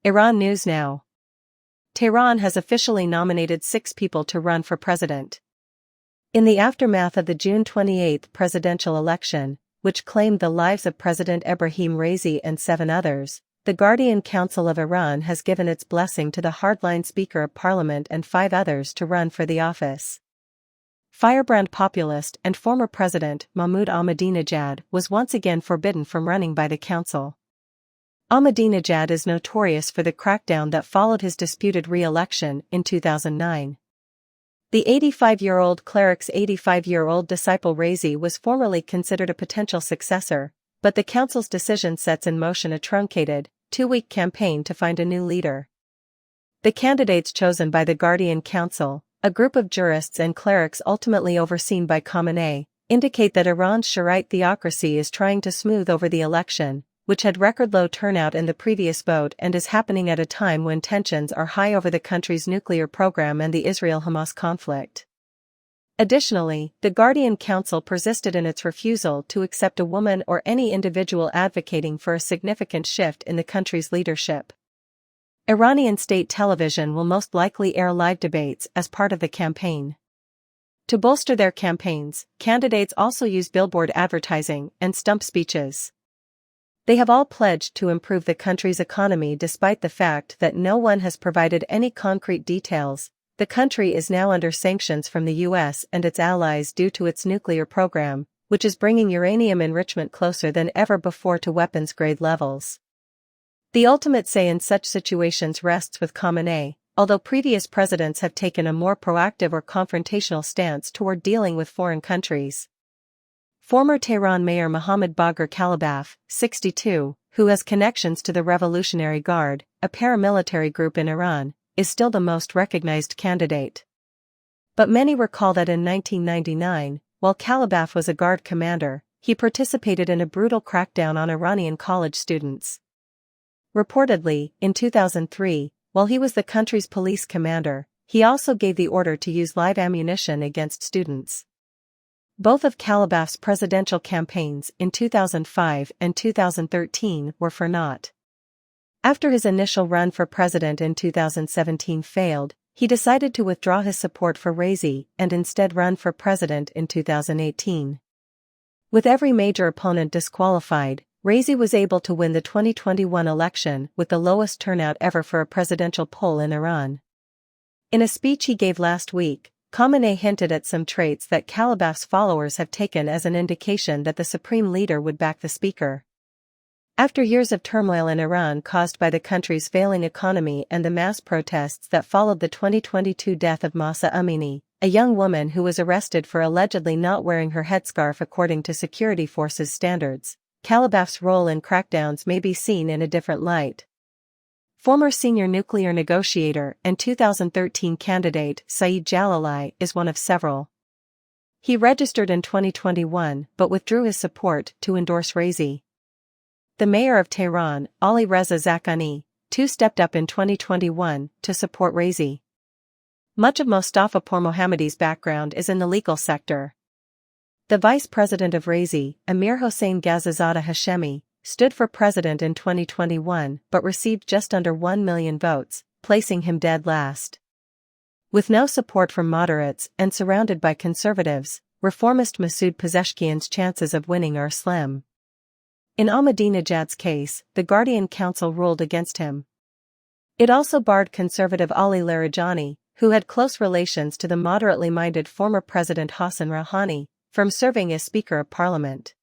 Iran News Now. Tehran has officially nominated 6 people to run for president. In the aftermath of the June 28 presidential election, which claimed the lives of President Ebrahim Raisi and 7 others, the Guardian Council of Iran has given its blessing to the hardline Speaker of Parliament and 5 others to run for the office. Firebrand populist and former President Mahmoud Ahmadinejad was once again forbidden from running by the council. Ahmadinejad is notorious for the crackdown that followed his disputed re-election in 2009. The 85-year-old cleric's 85-year-old disciple Raisi was formerly considered a potential successor, but the council's decision sets in motion a truncated, 2-week campaign to find a new leader. The candidates chosen by the Guardian Council, a group of jurists and clerics ultimately overseen by Khamenei, indicate that Iran's Shiite theocracy is trying to smooth over the election, which had record-low turnout in the previous vote and is happening at a time when tensions are high over the country's nuclear program and the Israel-Hamas conflict. Additionally, the Guardian Council persisted in its refusal to accept a woman or any individual advocating for a significant shift in the country's leadership. Iranian state television will most likely air live debates as part of the campaign. To bolster their campaigns, candidates also use billboard advertising and stump speeches. They have all pledged to improve the country's economy despite the fact that no one has provided any concrete details. The country is now under sanctions from the US and its allies due to its nuclear program, which is bringing uranium enrichment closer than ever before to weapons-grade levels. The ultimate say in such situations rests with Khamenei, although previous presidents have taken a more proactive or confrontational stance toward dealing with foreign countries. Former Tehran Mayor Mohammad Bagher Kalibaf, 62, who has connections to the Revolutionary Guard, a paramilitary group in Iran, is still the most recognized candidate. But many recall that in 1999, while Kalibaf was a Guard commander, he participated in a brutal crackdown on Iranian college students. Reportedly, in 2003, while he was the country's police commander, he also gave the order to use live ammunition against students. Both of Kalibaf's presidential campaigns in 2005 and 2013 were for naught. After his initial run for president in 2017 failed, he decided to withdraw his support for Raisi and instead run for president in 2018. With every major opponent disqualified, Raisi was able to win the 2021 election with the lowest turnout ever for a presidential poll in Iran. In a speech he gave last week, Khamenei hinted at some traits that Kalibaf's followers have taken as an indication that the supreme leader would back the speaker. After years of turmoil in Iran caused by the country's failing economy and the mass protests that followed the 2022 death of Mahsa Amini, a young woman who was arrested for allegedly not wearing her headscarf according to security forces standards, Kalibaf's role in crackdowns may be seen in a different light. Former senior nuclear negotiator and 2013 candidate Saeed Jalali is one of several. He registered in 2021 but withdrew his support to endorse Raisi. The mayor of Tehran, Ali Reza Zaghani, too stepped up in 2021 to support Raisi. Much of Mostafa Pourmohammadi's background is in the legal sector. The vice president of Raisi, Amir Hossein Ghazizadeh Hashemi, stood for president in 2021 but received just under 1 million votes, placing him dead last. With no support from moderates and surrounded by conservatives, reformist Masoud Pezeshkian's chances of winning are slim. In Ahmadinejad's case, the Guardian Council ruled against him. It also barred conservative Ali Larijani, who had close relations to the moderately minded former President Hassan Rouhani, from serving as Speaker of Parliament.